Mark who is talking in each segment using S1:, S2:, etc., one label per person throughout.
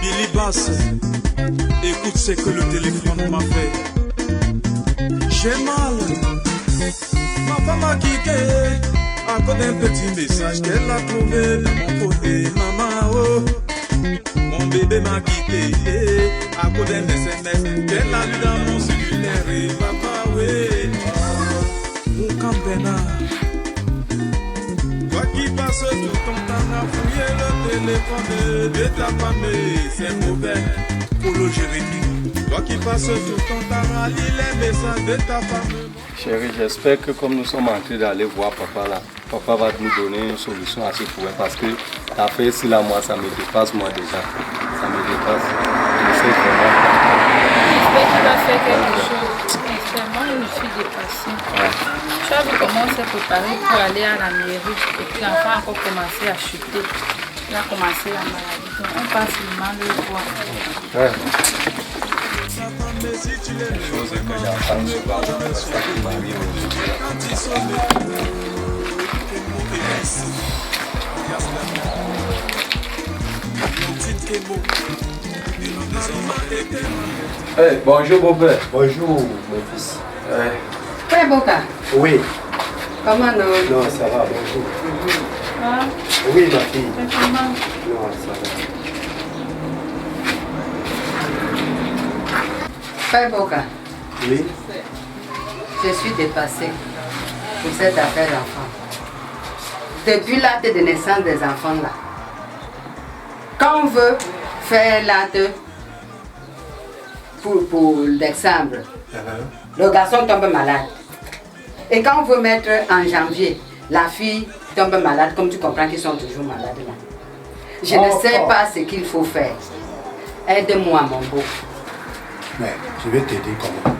S1: Billy Bass, écoute ce que le téléphone m'a fait. J'ai mal, ma femme a quitté à cause d'un petit message qu'elle a trouvé de mon côté. Maman, oh, mon bébé m'a quitté à cause d'un SMS qu'elle a lu dans mon cellulaire. Et papa, oui, mon campena. Toi qui passes tout ton temps à fouiller le téléphone de ta famille, c'est mauvais pour le Jérémie. Toi qui passes tout ton temps à lire les messages de ta famille.
S2: Chérie, j'espère que comme nous sommes en train d'aller voir papa là, papa va nous donner une solution à ce problème parce que l'affaire ici là, moi, ça me dépasse moi déjà. Ça me dépasse. Je sais vraiment.
S3: J'espère qu'il va faire quelque chose. Moi, je me suis dépassée.
S2: Ouais.
S3: Tu as vu comment on s'est préparé pour aller à la mairie et puis l'enfant a encore commencé à chuter. Il a commencé la maladie. Donc on passe le mal le voir.
S2: Ouais. Les choses que j'entends souvent, c'est ça qui m'arrive aujourd'hui. Hey, bonjour mon père.
S4: Bonjour mon fils.
S5: Frère Boka.
S4: Oui.
S5: Comment non?
S4: Non, ça va, bonjour.
S3: Ah,
S4: Oui, ma fille.
S3: comment?
S4: Non, ça va.
S5: Frère Boka,
S4: Oui.
S5: je suis dépassée pour cette affaire d'enfant. Depuis l'acte de naissance des enfants là, quand on veut faire l'acte pour décembre, le garçon tombe malade. Et quand on veut mettre en janvier, la fille tombe malade, comme tu comprends qu'ils sont toujours malades là. Je ne sais pas ce qu'il faut faire. Aide-moi mon beau.
S4: Mais je vais t'aider comment?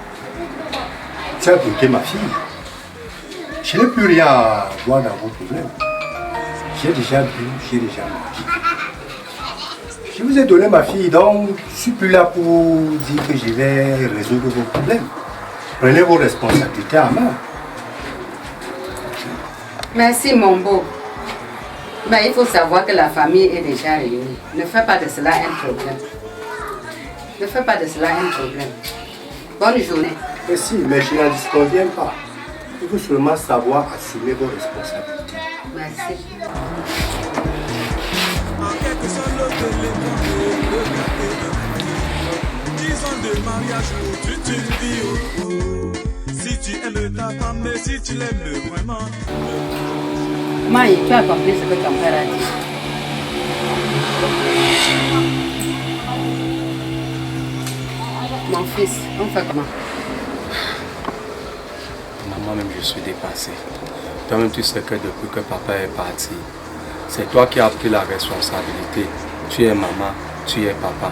S4: Tu as bloqué ma fille. Je n'ai plus rien à voir dans vos problèmes. J'ai déjà bu, j'ai déjà mangé. Je vous ai donné ma fille, donc je ne suis plus là pour dire que je vais résoudre vos problèmes. Prenez vos responsabilités en main.
S5: Merci mon beau. Mais il faut savoir que la famille est déjà réunie. Ne fais pas de cela un problème. Ne fais pas de cela un problème. Bonne journée.
S4: Mais si, mais je n'en disconviens pas. Il faut seulement savoir assumer vos responsabilités.
S5: Merci.
S1: En quelque sorte, le téléphone de 10 ans de mariage où tu vis. Si tu aimes ta femme, mais si tu l'aimes vraiment.
S5: Maï, tu as compris ce que ton père a dit. Mon fils, on fait comment?
S2: Maman, même je suis dépassé. Toi-même, tu sais que depuis que papa est parti, c'est toi qui as pris la responsabilité. Tu es maman, tu es papa.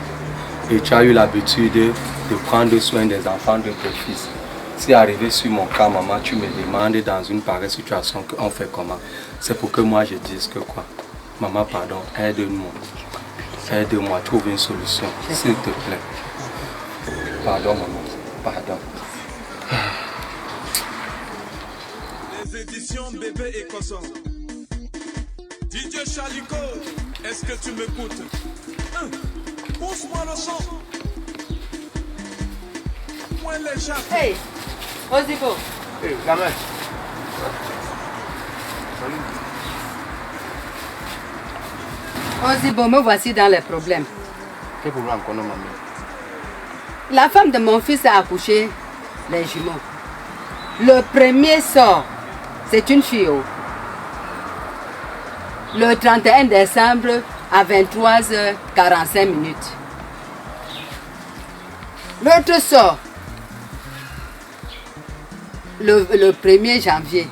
S2: Et tu as eu l'habitude de prendre soin des enfants de tes fils. Si arrivé sur mon cas, maman, tu me demandes dans une pareille situation qu'on fait comment. C'est pour que moi je dise que quoi? Maman, pardon, aide-moi. Aide-moi, trouve une solution, s'il te plaît. Pardon, maman, pardon.
S1: Les éditions Bébé et Cosson. DJ Chalico, est-ce que tu m'écoutes? Pousse-moi le son. Moi les chats.
S5: Hey, Osibo.
S4: Hey, gamin.
S5: Osibo, me voici dans les problèmes.
S4: Quel problème qu'on a, maman?
S5: La femme de mon fils a accouché les jumeaux. Le premier sort, c'est une fille. Le 31 décembre à 23h45. L'autre sort le 1er janvier.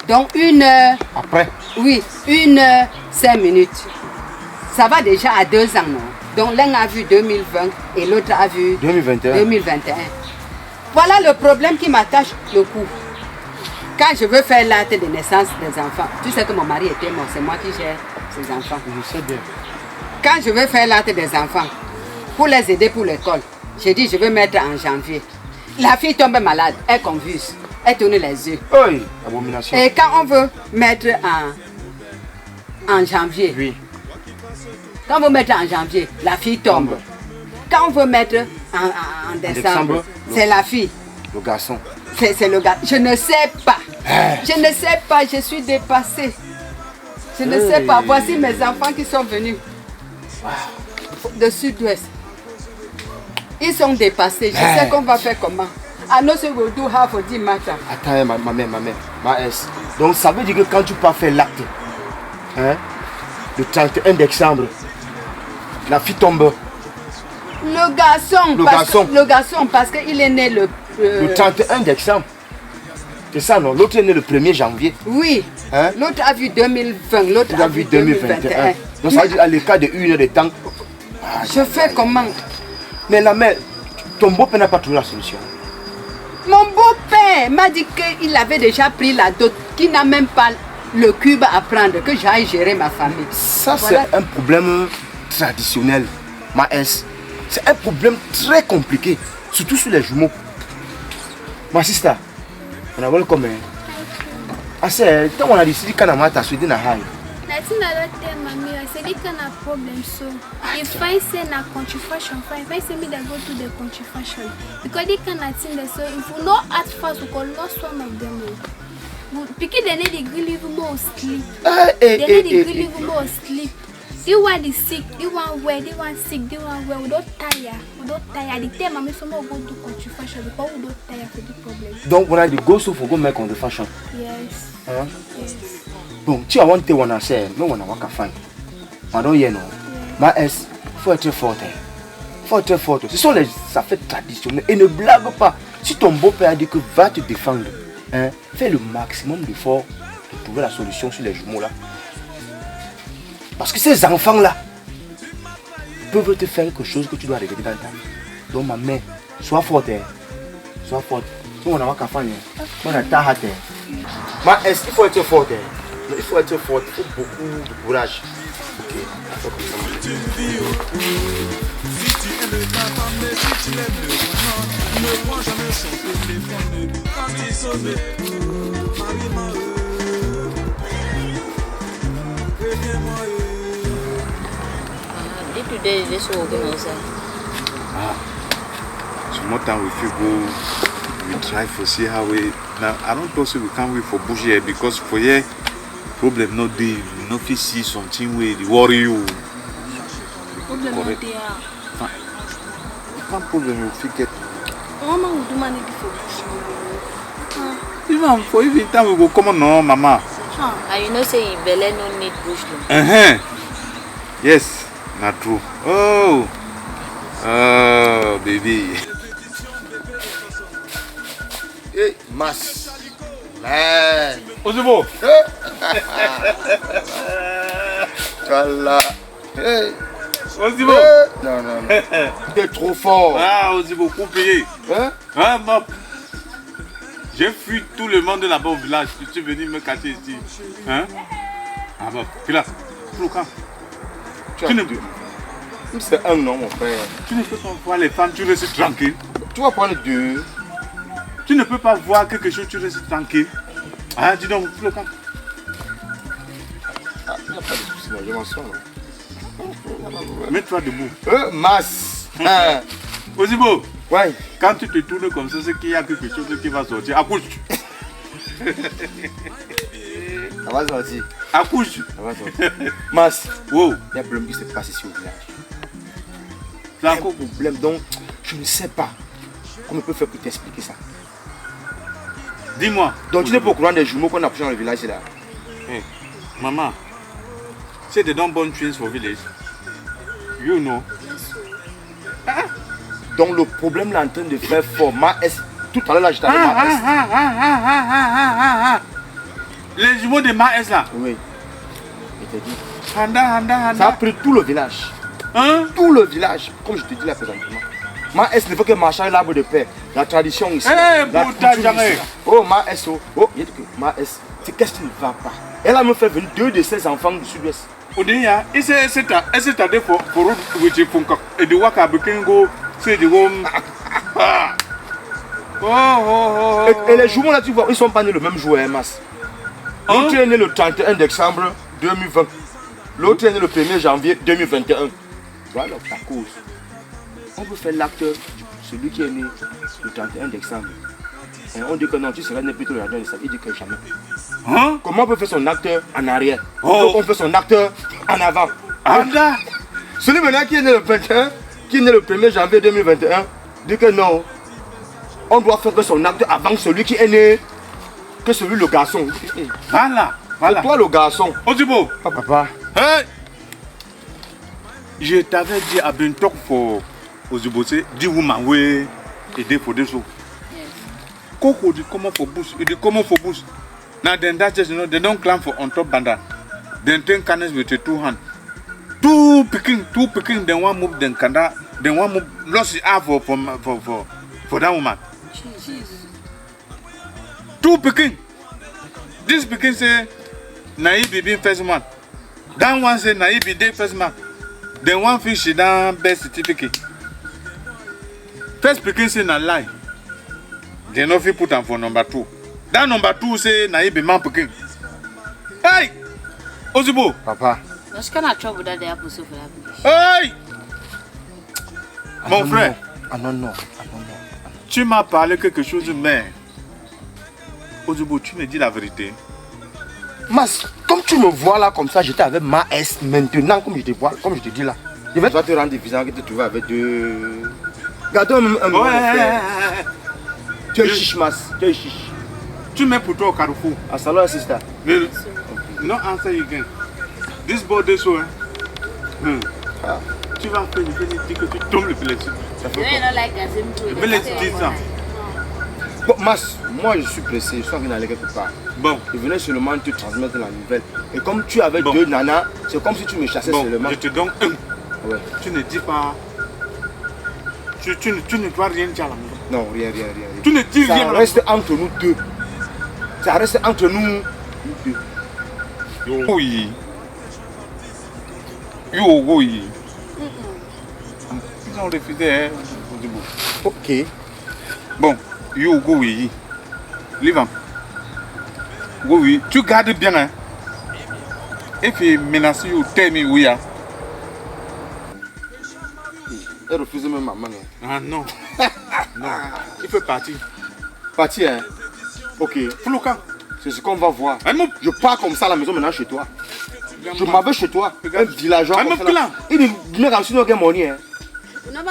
S5: Donc 1 heure.
S4: Après?
S5: Oui, 1 heure 5 minutes. Ça va déjà à 2 ans, non? Donc l'un a vu 2020 et l'autre a vu 2021. Voilà le problème qui m'attache le cou. Quand je veux faire l'acte de naissance des enfants, tu sais que mon mari était mort, c'est moi qui gère ces enfants.
S4: Je sais bien.
S5: Quand je veux faire l'acte des enfants, pour les aider pour l'école, j'ai dit je veux mettre en janvier. La fille tombe malade, elle convulse. elle tourne les yeux.
S6: Oui, abomination.
S5: Et quand on veut mettre en janvier,
S6: Oui.
S5: quand on veut mettre en janvier, la fille tombe. Quand on veut mettre en décembre, c'est la fille.
S6: Le garçon.
S5: C'est le gars. Je ne sais pas. Je ne sais pas, je suis dépassée. Je ne sais pas. Voici mes enfants qui sont venus de sud-ouest. Ils sont dépassés. Je sais qu'on va faire comment. I know so we'll do half of the matter.
S6: Attends, ma mère. Ma S. Donc ça veut dire que quand tu pars faire l'acte, hein, le 31 décembre, la fille tombe.
S5: Le garçon, parce qu'il est né le
S6: 31 décembre. C'est ça, non? L'autre est né le 1er janvier.
S5: Oui.
S6: Hein?
S5: L'autre a vu 2020, l'autre a vu 2021.
S6: Donc ça veut dire à l'écart de 1 heure de temps.
S5: Je fais comment?
S6: Mais la mère, ton beau-père n'a pas trouvé la solution.
S5: Mon beau-père m'a dit qu'il avait déjà pris la dot, qu'il n'a même pas le cube à prendre, que j'aille gérer ma famille.
S6: Ça,
S5: Voilà.
S6: c'est un problème traditionnel, ma S. C'est un problème très compliqué, surtout sur les jumeaux. Ma sister, on a vu comme ah c'est quand on a décidé qu'on a mata sur na high.
S7: Natina lote mami, I said it can a problem so if I say na country fashion fine, if I say me that go to the country fashion because they can attend so if we not at first we can lost one of them. Because they need the grill even more sleep. They need the grill even more sleep. The one is sick, the one well, the one sick, the one well. We don't tire. The time I'm some more go to country fashion because we don't tire for the problem.
S6: Donc on a dit go so for go make on the fashion.
S7: Yes.
S6: Hein?
S7: Yes.
S6: Bon, tu as wanté on a say, mais on a waka fine. Madame Yeno. Ma S, faut être fort. Faut être fort. Ce sont les affaires traditionnelles et ne blague pas. Si ton beau-père a dit que va te défendre, hein, fais le maximum d'efforts pour trouver la solution sur les jumeaux là. Parce que ces enfants-là peuvent te faire quelque chose que tu dois regretter dans ta vie. Donc ma mère, sois forte. Sois forte. Nous on a qu'à faire. On a ta hâte. Ma est-ce qu'il faut être forte? Il faut être forte. Il faut beaucoup de courage. Ok.
S1: Si tu aimes ta femme, mais si tu l'aimes le ne prends jamais son téléphone quand il sonne. Marie-moi, préviens-moi.
S8: Today this organizer.
S9: Some time we feel go, we try to see how we. Now I don't think we can't wait for bush here because for here problem not there. You not fit see something where they worry you.
S7: Problem not there.
S9: What problem you fit get?
S7: Mama will do money for bush.
S9: Even for even time we go come on no mama.
S8: And you know say Bele no need bush though.
S9: Yes. Not true. Oh, baby.
S6: Hey, mas. Man.
S9: Ozibo.
S6: Chala. Hey.
S9: Ozibo.
S6: Non. Tu es trop fort.
S9: Ah, Ozibo, pour payer.
S6: Hein?
S9: Hein, Mop. J'ai fui tout le monde là-bas au village. Tu es venu me cacher ici. Hein? Ah, bon. Tu là. Flocant.
S6: C'est un nom, mon frère.
S9: Tu ne peux pas voir les femmes, tu restes tranquille.
S6: Tu vas prendre deux.
S9: Tu ne peux pas voir quelque chose, tu restes tranquille. Ah, dis donc, Flocant.
S6: Ah, il n'y a pas de souci, je m'en sors.
S9: Mets-toi debout.
S6: Mas.
S9: Ozibo,
S6: Ouais.
S9: quand tu te tournes comme ça, c'est qu'il y a quelque chose qui va sortir. Accouche.
S6: Ça va sortir.
S9: Accouche.
S6: Ça va sortir. Mas.
S9: Wow.
S6: Il y a un problème qui s'est passé sur le village.
S9: C'est
S6: Il y a un
S9: encore
S6: problème, donc je ne sais pas comment on peut faire pour t'expliquer ça.
S9: Dis-moi.
S6: Donc tu n'es pas au courant des jumeaux qu'on a pris dans le village là.
S9: Hey, Mama, say they don't burn trees for village. You know.
S6: Donc le problème là est en train de faire fort. Tout à l'heure là j'étais avec Ma S.
S9: Les jumeaux de Maes là.
S6: Oui. Je t'ai dit.
S9: Handa.
S6: Ça a pris tout le village.
S9: Hein?
S6: Tout le village. Comme je te dis là présentement. Ma S ne fait que marcher à l'arbre de paix. La tradition ici.
S9: Eh,
S6: la
S9: Bouta
S6: culture
S9: Jamé.
S6: ici. Oh Ma S. Oh, il y a que Ma S. C'est qu'est-ce qui ne va pas. Elle a me fait venir 2 de ses enfants du sud-ouest.
S9: Odeya, is it there for which you punk et the work I became go say the home.
S6: Et les jumeaux là, tu vois, ils sont pas nés le même jour, hein, Mas. L'autre est né le 31 décembre 2020. L'autre est né le 1er janvier 2021. Voilà la cause. On peut faire l'acte de celui qui est né le 31 décembre. Et on dit que non, tu serais né plutôt le 31 décembre. Il dit que jamais. Comment on peut faire son acte en arrière? On fait son acte en avant. Celui maintenant qui est né le 21, qui est né le 1er janvier 2021, dit que non. On doit faire que son acte avant celui qui est né, que celui le garçon.
S9: Voilà.
S6: Toi le garçon.
S9: Odibo.
S6: Papa.
S9: Hey. Je t'avais dit à Bentok pour Odibo, dis woman we aider pour des choses. Coco dit comment for bush, il dit comment for bush. Now then that just they don't climb for on top banda. Then 10 cannons with the 2 hands. Two picking, then one move, then kanda, then one move lost it out for that woman. Two picking. This picking say Naibi be first man. That one say Naibi be first man. Then one fish down birth certificate. First picking say na lie. They no fit put am for number 2. That number 2 say Naibi man picking. Hey! Ozibo!
S6: Papa.
S8: What's kind of trouble that they have also for that?
S9: Hey! Mon frère.
S6: I don't know.
S9: Tu m'as parlé quelque chose, mais Ozibo, tu me dis la vérité.
S6: Mas, comme tu me vois là comme ça, j'étais avec ma S maintenant, comme je te vois, comme je te dis là. Je vais te rendre visage que tu te trouves avec deux. Gardons un moment. Tu es chiche, Mas. Tu es chiche.
S9: Tu mets pour toi au carrefour.
S6: À salon, sister.
S9: No answer again. This body so. Tu vas faire une que tu tombes le filet. Ça fait quoi? Mais dis ça.
S6: Bon, Mas, moi je suis pressé, je suis en train d'aller quelque part.
S9: Bon.
S6: Je venais seulement te transmettre la nouvelle. Et comme tu avais deux nanas, c'est comme si tu me chassais seulement.
S9: Je te donne un. Ouais. Tu ne dis pas. Tu ne dois rien dire à la maison.
S6: Non, rien.
S9: Tu ne dis rien.
S6: Ça reste entre nous deux. Ça reste entre nous deux.
S9: Oui. Ils ont refusé, hein.
S6: Ok.
S9: Bon, you go oui. Leave him. Go oui. Tu gardes bien, hein. If he menace you, tell me we are.
S6: Elle refuse même maman.
S9: Ah non. Non. Il peut partir.
S6: Partir, hein. Ok.
S9: Flouka.
S6: C'est ce qu'on va voir. Je pars comme ça à la maison maintenant chez toi. Je m'en vais chez toi. Un villageois. Il ne ramène pas money.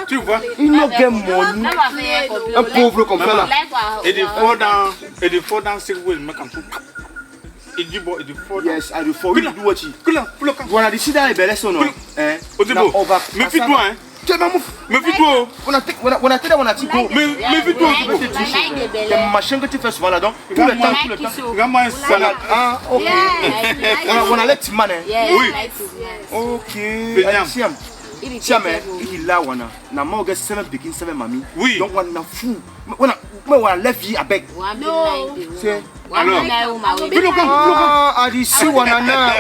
S9: Tu vois?
S6: Il n'a pas money. Un pauvre comme ça là.
S9: Et il faut dans ce way. Il dit bon, il faut.
S6: Yes, I do for you. Do what you.
S9: Voilà,
S6: d'ici là, les belles sont non.
S9: Méfie-toi, hein. Méfie-toi.
S6: On a dit
S9: méfie-toi.
S6: C'est machin que tu fais souvent là donc. Tout le temps.
S9: Regarde-moi un salade.
S6: Ah, ok. On a les petits man.
S9: Oui.
S6: Ok. Tiens, il est là, on a morgue 7 pikin 7 mamie.
S9: Oui.
S6: Donc on a fou. On a lève vie avec. C'est.
S9: Alors.
S6: Ah, d'ici on a na.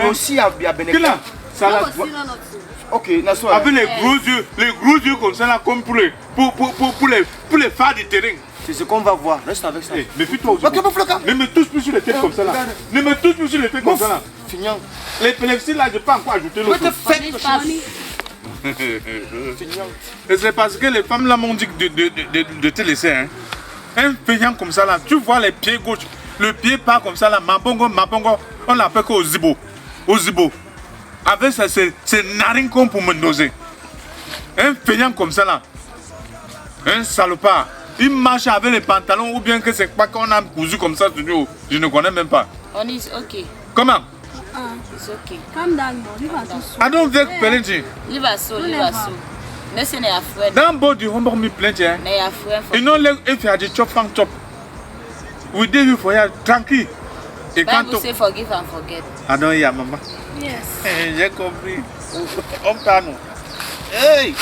S6: Aussi à Bénédicte. Salade. Ok,
S9: avec les gros yeux comme ça là, comme pour les phares du terrain.
S6: C'est ce qu'on va voir. Reste avec ça.
S9: Méfie-toi. Ne me touche plus sur les têtes comme ça là. Ne me touche plus sur les têtes comme ça là.
S6: Fignant.
S9: Les pélepsies là, je peux encore ajouter l'autre. Et c'est parce que les femmes là m'ont dit de te laisser. Hein. Un feignant comme ça là, tu vois les pieds gauche, le pied part comme ça là, mabongo, on l'appelle Ozibo. Avec ça, c'est narine comme pour me doser. Un feignant comme ça là, un salopard, il marche avec les pantalons ou bien que c'est pas qu'on a cousu comme ça, je ne connais même pas.
S8: On est ok.
S9: Comment?
S8: It's okay.
S7: Calm down, leave us so.
S9: I don't vex plenty.
S8: Leave us so. Let's say they are friends.
S9: Down body, homework me plenty.
S8: They are friends.
S9: You know, if you had the chop, we did you for you, tranquille.
S8: Bible say forgive and forget.
S9: I don't hear, Mama.
S7: Yes.
S9: J'ai compris. On parle. Hey!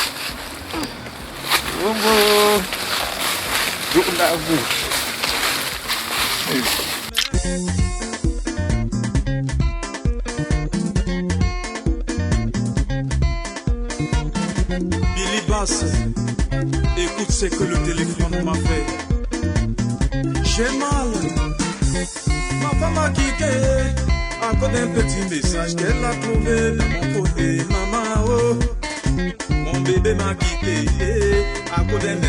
S1: Billy Bass, écoute ce que le téléphone m'a fait. J'ai mal. Ma femme m'a quitté à cause d'un petit message qu'elle a trouvé de mon côté. Maman, oh, mon bébé m'a quitté à cause d'un